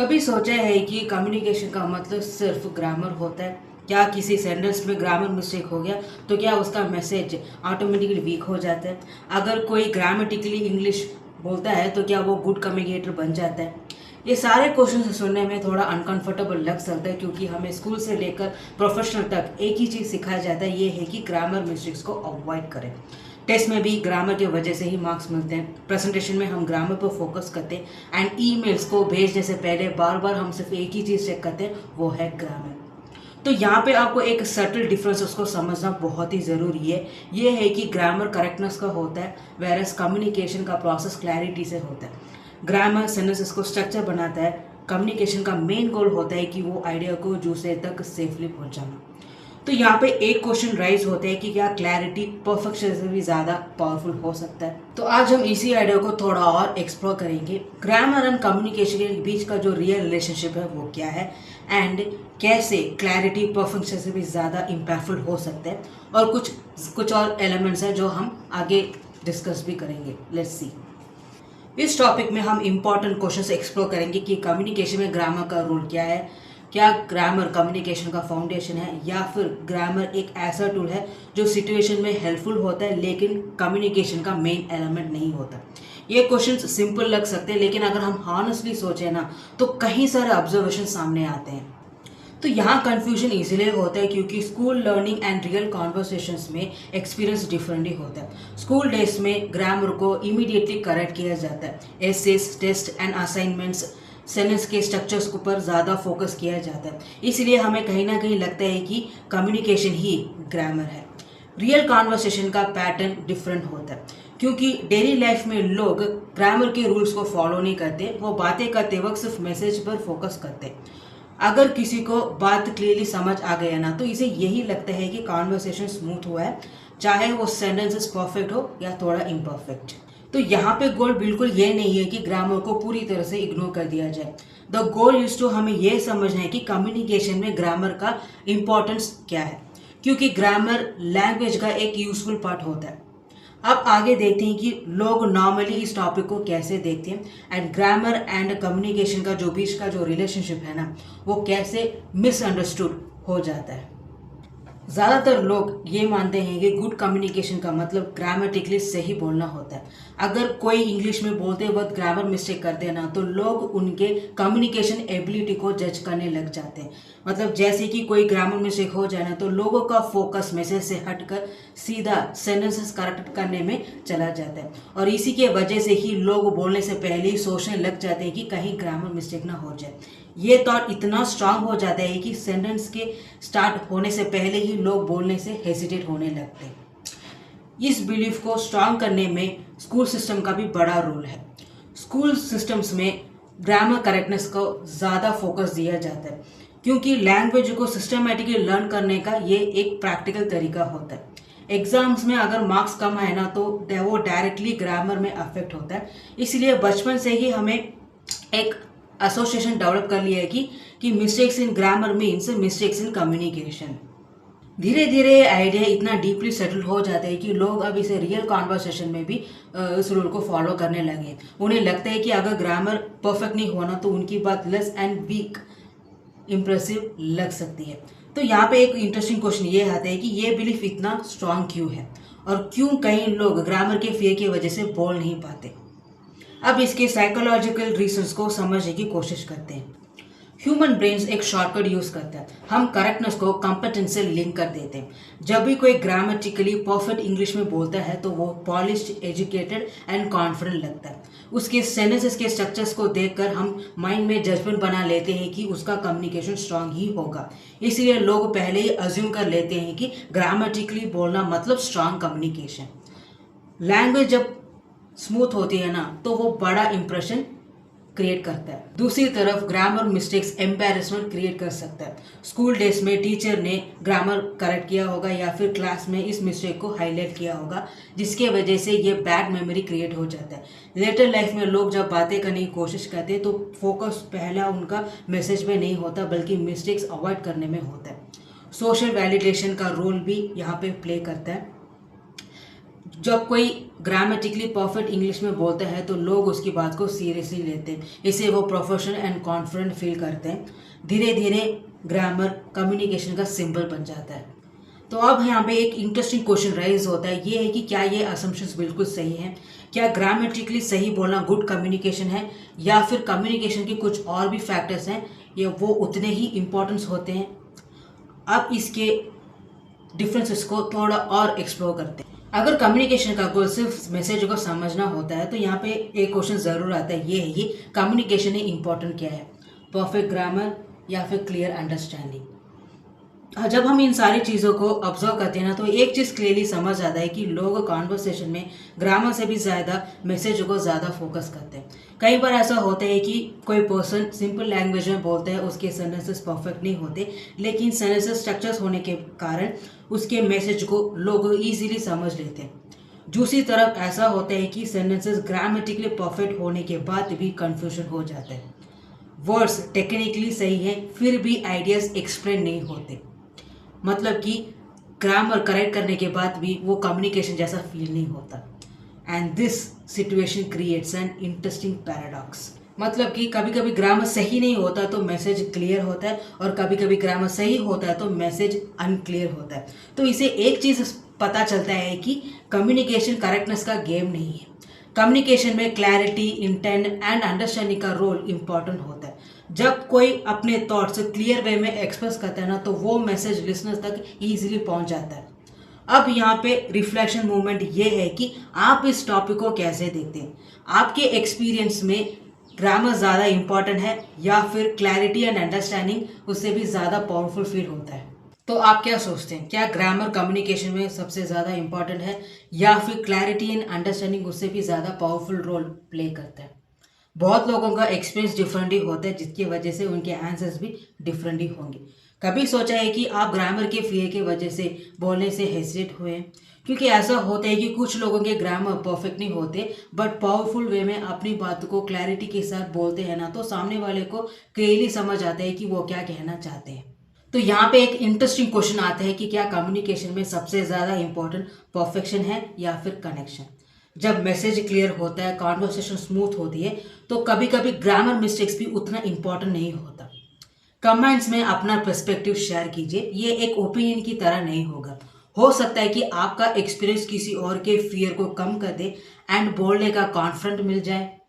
कभी सोचा है कि कम्युनिकेशन का मतलब सिर्फ ग्रामर होता है? क्या किसी सेंटेंस में ग्रामर मिस्टेक हो गया तो क्या उसका मैसेज ऑटोमेटिकली वीक हो जाता है? अगर कोई ग्रामेटिकली इंग्लिश बोलता है तो क्या वो गुड कम्युनिकेटर बन जाता है? ये सारे क्वेश्चन सुनने में थोड़ा अनकंफर्टेबल लग सकता है क्योंकि हमें स्कूल से लेकर प्रोफेशनल तक एक ही चीज़ सिखाया जाता है, ये है कि ग्रामर मिस्टेक्स को अवॉइड करें। टेस्ट में भी ग्रामर की वजह से ही मार्क्स मिलते हैं। प्रेजेंटेशन में हम ग्रामर पर फोकस करते हैं एंड ईमेल्स को भेजने से पहले बार बार हम सिर्फ एक ही चीज़ चेक करते हैं, वो है ग्रामर। तो यहाँ पे आपको एक सटल डिफरेंस उसको समझना बहुत ही ज़रूरी है। ये है कि ग्रामर करेक्टनेस का होता है, वेरएस कम्युनिकेशन का प्रोसेस क्लैरिटी से होता है। ग्रामर सेंटेंसेस को स्ट्रक्चर बनाता है, कम्युनिकेशन का मेन गोल होता है कि वो आइडिया को दूसरे तक सेफली पहुंचाना। तो यहाँ पे एक क्वेश्चन राइज होता है कि क्या क्लैरिटी परफेक्शन से भी ज़्यादा पावरफुल हो सकता है? तो आज हम इसी आइडिया को थोड़ा और एक्सप्लोर करेंगे। ग्रामर एंड कम्युनिकेशन के बीच का जो रियल रिलेशनशिप है वो क्या है एंड कैसे क्लैरिटी परफेक्शन से भी ज़्यादा इम्पैक्टफुल हो सकता है, और कुछ और एलिमेंट्स हैं जो हम आगे डिस्कस भी करेंगे। Let's see. इस टॉपिक में हम इम्पॉर्टेंट क्वेश्चंस एक्सप्लोर करेंगे कि कम्युनिकेशन में ग्रामर का रोल क्या है, क्या ग्रामर कम्युनिकेशन का फाउंडेशन है, या फिर ग्रामर एक ऐसा टूल है जो सिचुएशन में हेल्पफुल होता है लेकिन कम्युनिकेशन का मेन एलिमेंट नहीं होता। ये क्वेश्चंस सिंपल लग सकते हैं लेकिन अगर हम हॉनेस्टली सोचें ना तो कई सारे ऑब्जर्वेशन सामने आते हैं। तो यहाँ कन्फ्यूजन इसलिए होता है क्योंकि school learning and real conversations में एक्सपीरियंस डिफरेंटली होता है। स्कूल डेज में ग्रामर को इमीडिएटली करेक्ट किया जाता है। Essays, test and assignments, sentence के स्ट्रक्चर्स के ऊपर ज़्यादा फोकस किया जाता है, इसलिए हमें कहीं ना कहीं लगता है कि कम्युनिकेशन ही ग्रामर है। रियल कॉन्वर्सेशन का पैटर्न डिफरेंट होता है क्योंकि डेली लाइफ में लोग ग्रामर के रूल्स को फॉलो नहीं करते, वो बातें करते वक्त सिर्फ मैसेज पर फोकस करते। अगर किसी को बात क्लियरली समझ आ गया ना तो इसे यही लगता है कि कॉन्वर्सेशन स्मूथ हुआ है, चाहे वो सेंटेंसेस परफेक्ट हो या थोड़ा इम्परफेक्ट। तो यहाँ पे गोल बिल्कुल ये नहीं है कि ग्रामर को पूरी तरह से इग्नोर कर दिया जाए। द गोल इज टू हमें ये समझना है कि कम्युनिकेशन में ग्रामर का इम्पोर्टेंस क्या है, क्योंकि ग्रामर लैंग्वेज का एक यूजफुल पार्ट होता है। अब आगे देखते हैं कि लोग नॉर्मली इस टॉपिक को कैसे देखते हैं एंड ग्रामर एंड कम्युनिकेशन का जो बीच का जो रिलेशनशिप है ना वो कैसे मिसअंडरस्टूड हो जाता है। ज़्यादातर लोग ये मानते हैं कि गुड कम्युनिकेशन का मतलब ग्रामेटिकली सही बोलना होता है। अगर कोई इंग्लिश में बोलते वक्त ग्रामर मिस्टेक करते हैं ना तो लोग उनके कम्युनिकेशन एबिलिटी को जज करने लग जाते हैं। मतलब जैसे कि कोई ग्रामर मिस्टेक हो जाए ना तो लोगों का फोकस मैसेज से हटकर सीधा सेंटेंसेस करेक्ट करने में चला जाता है, और इसी के वजह से ही लोग बोलने से पहले ही सोचने लग जाते हैं कि कहीं ग्रामर मिस्टेक ना हो जाए। ये थॉट इतना स्ट्रांग हो जाता है कि सेंटेंस के स्टार्ट होने से पहले ही लोग बोलने से हेसिटेट होने लगते हैं। इस बिलीफ को स्ट्रांग करने में स्कूल सिस्टम का भी बड़ा रोल है। स्कूल सिस्टम्स में ग्रामर करेक्टनेस को ज़्यादा फोकस दिया जाता है क्योंकि लैंग्वेज को सिस्टमेटिकली लर्न करने का ये एक प्रैक्टिकल तरीका होता है। एग्जाम्स में अगर मार्क्स कम आए ना तो वो डायरेक्टली ग्रामर में अफेक्ट होता है, इसलिए बचपन से ही हमें एक एसोसिएशन डेवलप कर लिया है कि mistakes in grammar means mistakes in communication. धीरे धीरे आइडिया इतना डीपली सेटल हो जाता है कि लोग अब इसे रियल कॉन्वर्सेशन में भी इस रूल को फॉलो करने लगे। उन्हें लगता है कि अगर ग्रामर परफेक्ट नहीं होना तो उनकी बात लेस एंड वीक इम्प्रेसिव लग सकती है। तो यहाँ पे एक इंटरेस्टिंग क्वेश्चन ये आता है कि ये बिलीफ इतना स्ट्रांग क्यों है और क्यों कई लोग ग्रामर के फियर की वजह से बोल नहीं पाते। अब इसके साइकोलॉजिकल रीजंस को समझने की कोशिश करते हैं। ह्यूमन ब्रेन्स एक शॉर्टकट यूज करता है, हम करेक्टनेस को कॉम्पिटेंस से लिंक कर देते हैं। जब भी कोई ग्रामेटिकली परफेक्ट इंग्लिश में बोलता है तो वो पॉलिश्ड, एजुकेटेड एंड कॉन्फिडेंट लगता है। उसके सेंटेंसेस के स्ट्रक्चर्स को देखकर हम माइंड में जजमेंट बना लेते हैं कि उसका कम्युनिकेशन स्ट्रांग ही होगा, इसलिए लोग पहले ही अज्यूम कर लेते हैं कि ग्रामेटिकली बोलना मतलब स्ट्रांग कम्युनिकेशन। लैंग्वेज जब स्मूथ होती है ना तो वो बड़ा इंप्रेशन क्रिएट करता है। दूसरी तरफ ग्रामर मिस्टेक्स एम्बैरेसमेंट क्रिएट कर सकता है। स्कूल डेज में टीचर ने ग्रामर करेक्ट किया होगा या फिर क्लास में इस मिस्टेक को हाईलाइट किया होगा, जिसके वजह से ये बैड मेमोरी क्रिएट हो जाता है। लेटर लाइफ में लोग जब बातें करने की कोशिश करते हैं तो फोकस पहला उनका मैसेज में नहीं होता बल्कि मिस्टेक्स अवॉइड करने में होता है। सोशल वैलिडेशन का रोल भी यहाँ पे प्ले करता है। जब कोई ग्रामेटिकली परफेक्ट इंग्लिश में बोलता है तो लोग उसकी बात को सीरियसली लेते हैं, इससे वो प्रोफेशनल एंड कॉन्फिडेंट फील करते हैं। धीरे धीरे ग्रामर कम्युनिकेशन का सिंबल बन जाता है। तो अब यहाँ पे एक इंटरेस्टिंग क्वेश्चन राइज होता है, ये है कि क्या ये असम्पशंस बिल्कुल सही हैं? क्या ग्रामेटिकली सही बोलना गुड कम्युनिकेशन है, या फिर कम्युनिकेशन के कुछ और भी फैक्टर्स हैं या वो उतने ही इम्पोर्टेंस होते हैं? अब इसके डिफरेंसेस को थोड़ा और एक्सप्लोर करते हैं। अगर कम्युनिकेशन का गोल सिर्फ मैसेज को समझना होता है तो यहाँ पे एक क्वेश्चन ज़रूर आता है, ये है कि कम्युनिकेशन में इम्पोर्टेंट क्या है, परफेक्ट ग्रामर या फिर क्लियर अंडरस्टैंडिंग? जब हम इन सारी चीज़ों को ऑब्जर्व करते हैं ना, तो एक चीज़ क्लियरली समझ आता है कि लोग कॉन्वर्सेशन में ग्रामर से भी ज़्यादा मैसेज को ज़्यादा फोकस करते हैं। कई बार ऐसा होता है कि कोई पर्सन सिंपल लैंग्वेज में बोलता है, उसके सेंटेंसेस परफेक्ट नहीं होते, लेकिन सेंटेंसेस स्ट्रक्चर्स होने के कारण उसके मैसेज को लोग ईजिली समझ लेते हैं। दूसरी तरफ ऐसा होता है कि सेंटेंसेस ग्रामेटिकली परफेक्ट होने के बाद भी कन्फ्यूजन हो जाता है। वर्ड्स टेक्निकली सही है फिर भी आइडियाज एक्सप्लेन नहीं होते, मतलब कि ग्रामर करेक्ट करने के बाद भी वो कम्युनिकेशन जैसा फील नहीं होता। And this situation creates an interesting paradox, मतलब कि कभी कभी ग्रामर सही नहीं होता तो मैसेज क्लियर होता है, और कभी कभी ग्रामर सही होता है तो मैसेज अनक्लियर होता है। तो इसे एक चीज़ पता चलता है कि कम्युनिकेशन करेक्टनेस का गेम नहीं है। कम्युनिकेशन में क्लैरिटी, इंटेंट एंड अंडरस्टैंडिंग का रोल इम्पॉर्टेंट होता है। जब कोई अपने थॉट्स क्लियर वे में एक्सप्रेस करता है ना, तो वो मैसेज लिसनर्स तक ईजिली पहुंच जाता है। अब यहाँ पे रिफ्लेक्शन मूवमेंट ये है कि आप इस टॉपिक को कैसे देखते हैं। आपके एक्सपीरियंस में ग्रामर ज़्यादा इम्पॉर्टेंट है या फिर क्लैरिटी एंड अंडरस्टैंडिंग उससे भी ज़्यादा पावरफुल फील होता है? तो आप क्या सोचते हैं, क्या ग्रामर कम्युनिकेशन में सबसे ज़्यादा इम्पॉर्टेंट है या फिर क्लैरिटी एंड अंडरस्टैंडिंग उससे भी ज़्यादा पावरफुल रोल प्ले करता है? बहुत लोगों का एक्सपीरियंस डिफरेंट ही होता है, जिसकी वजह से उनके आंसर्स भी डिफरेंट ही होंगे। कभी सोचा है कि आप ग्रामर के फियर की वजह से बोलने से हेजिटेट हुए हैं? क्योंकि ऐसा होता है कि कुछ लोगों के ग्रामर परफेक्ट नहीं होते, बट पावरफुल वे में अपनी बात को क्लैरिटी के साथ बोलते हैं ना, तो सामने वाले को क्लियरली समझ आता है कि वो क्या कहना चाहते हैं। तो यहाँ पे एक इंटरेस्टिंग क्वेश्चन आता है कि क्या कम्युनिकेशन में सबसे ज़्यादा इंपॉर्टेंट परफेक्शन है या फिर कनेक्शन? जब मैसेज क्लियर होता है, कॉन्वर्सेशन स्मूथ होती है, तो कभी कभी ग्रामर मिस्टेक्स भी उतना इम्पोर्टेंट नहीं होता। कमेंट्स में अपना पर्सपेक्टिव शेयर कीजिए, ये एक ओपिनियन की तरह नहीं होगा। हो सकता है कि आपका एक्सपीरियंस किसी और के फियर को कम कर दे एंड बोलने का कॉन्फिडेंट मिल जाए।